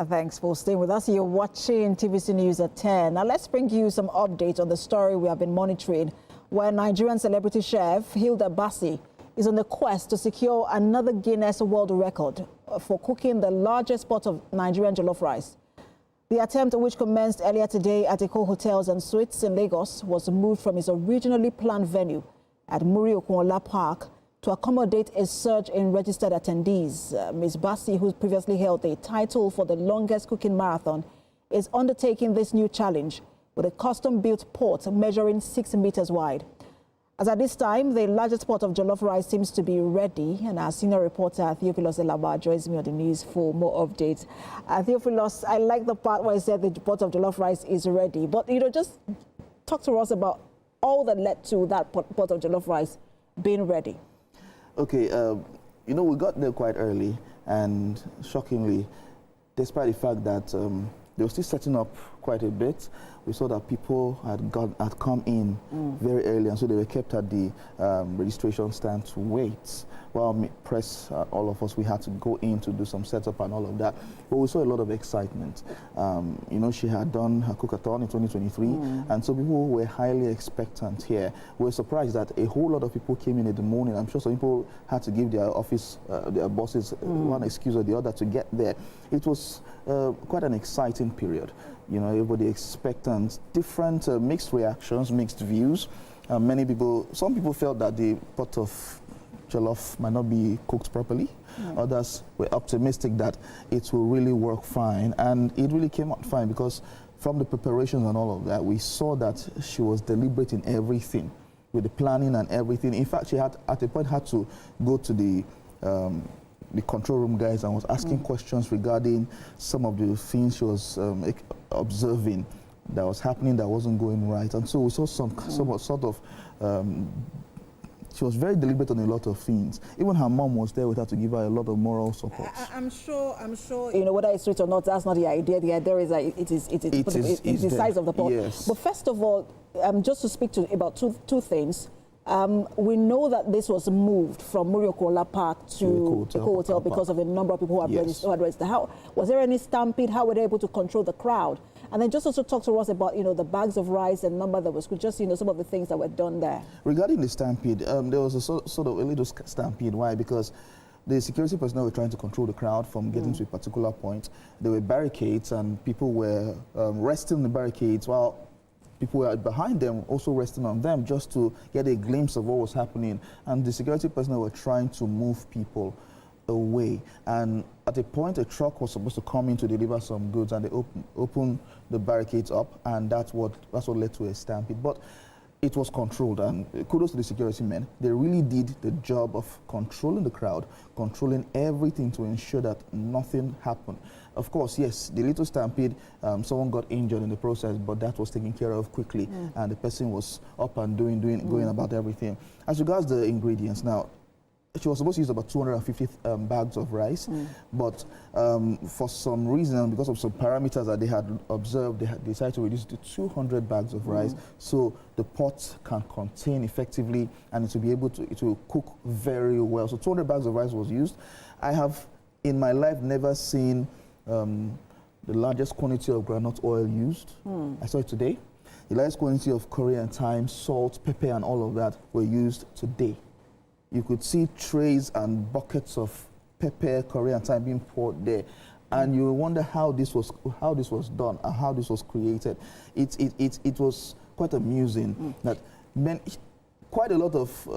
Thanks for staying with us. You're watching TVC News at 10. Now let's bring you some updates on the story we have been monitoring, where Nigerian celebrity chef Hilda Baci is on the quest to secure another Guinness World Record for cooking the largest pot of Nigerian jollof rice. The attempt, which commenced earlier today at Eco Hotels and Suites in Lagos, was moved from its originally planned venue at Muri Okunola Park to accommodate a surge in registered attendees. Ms. Baci, who previously held the title for the longest cooking marathon, is undertaking this new challenge with a custom-built pot measuring 6 meters wide. As at this time, the largest pot of jollof rice seems to be ready, and our senior reporter, Theophilus Elaba, joins me on the news for more updates. Theophilus, I like the part where he said the pot of jollof rice is ready, but, just talk to us about all that led to that pot of jollof rice being ready. Okay, we got there quite early, and shockingly, despite the fact that they were still setting up quite a bit, we saw that people had come in very early, and so they were kept at the registration stand to wait. While press, all of us, we had to go in to do some setup and all of that. But we saw a lot of excitement. She had done her cookathon in 2023, and so people were highly expectant here. We were surprised that a whole lot of people came in the morning. I'm sure some people had to give their office, their bosses, one excuse or the other to get there. It was quite an exciting period. Everybody expectant, different mixed reactions, mixed views. Some people felt that the pot of jollof might not be cooked properly. Others were optimistic that it will really work fine, and it really came out fine, because from the preparations and all of that, we saw that she was deliberate in everything, with the planning and everything. In fact, she had at a point had to go to the control room guys and was asking questions regarding some of the things she was observing that was happening that wasn't going right. And so we saw some sort of she was very deliberate on a lot of things. Even her mom was there with her to give her a lot of moral support. I'm sure. Whether it's sweet or not, that's not the idea. The idea is that it is the size of the pot. Yes. But first of all, just to speak about two things. We know that this was moved from Muri Okunola Park to Eco Hotel because of the number of people who had registered. How was there any stampede? How were they able to control the crowd? And then just also talk to us about the bags of rice and number that was just some of the things that were done there. Regarding the stampede, there was a sort of a little stampede. Why? Because the security personnel were trying to control the crowd from getting to a particular point. There were barricades, and people were resting on the barricades while people were behind them also resting on them, just to get a glimpse of what was happening. And the security personnel were trying to move people away. And at a point, a truck was supposed to come in to deliver some goods, and they opened the barricades up, and that's what led to a stampede. But it was controlled, and kudos to the security men. They really did the job of controlling the crowd, controlling everything to ensure that nothing happened. Of course, yes, the little stampede, someone got injured in the process, but that was taken care of quickly, and the person was up and going about everything. As regards the ingredients, now, she was supposed to use about 250 bags of rice, but for some reason, because of some parameters that they had observed, they had decided to reduce it to 200 bags of rice, so the pot can contain effectively, and it will cook very well. So 200 bags of rice was used. I have, in my life, never seen the largest quantity of groundnut oil used. I saw it today. The largest quantity of curry and thyme, salt, pepper, and all of that were used today. You could see trays and buckets of pepper, curry, and thyme being poured there, and you wonder how this was done and how this was created. It was quite amusing that quite a lot of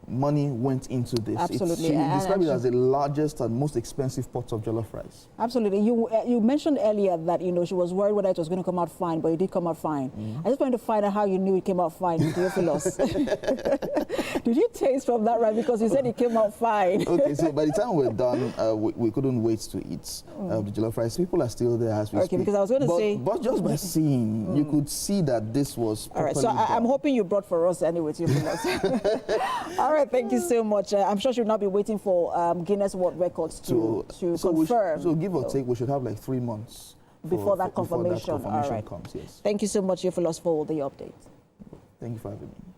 money went into this. Absolutely. She described it as the largest and most expensive pot of jollof rice. Absolutely. You mentioned earlier that she was worried whether it was going to come out fine, but it did come out fine. I just wanted to find out how you knew it came out fine, Theophilus. Did you taste from that, right? Because you said it came out fine. Okay, so by the time we're done, we couldn't wait to eat the jollof rice. People are still there as we speak. Because I was going to say... But just by seeing, you could see that this was properly All right, so I'm hoping you brought for us anyway, Theophilus. All right, thank you so much. I'm sure she'll not be waiting for Guinness World Records to confirm. So give or take, we should have like 3 months before that confirmation. Before that confirmation comes, yes. Thank you so much, Theophilus, for the update. Thank you for having me.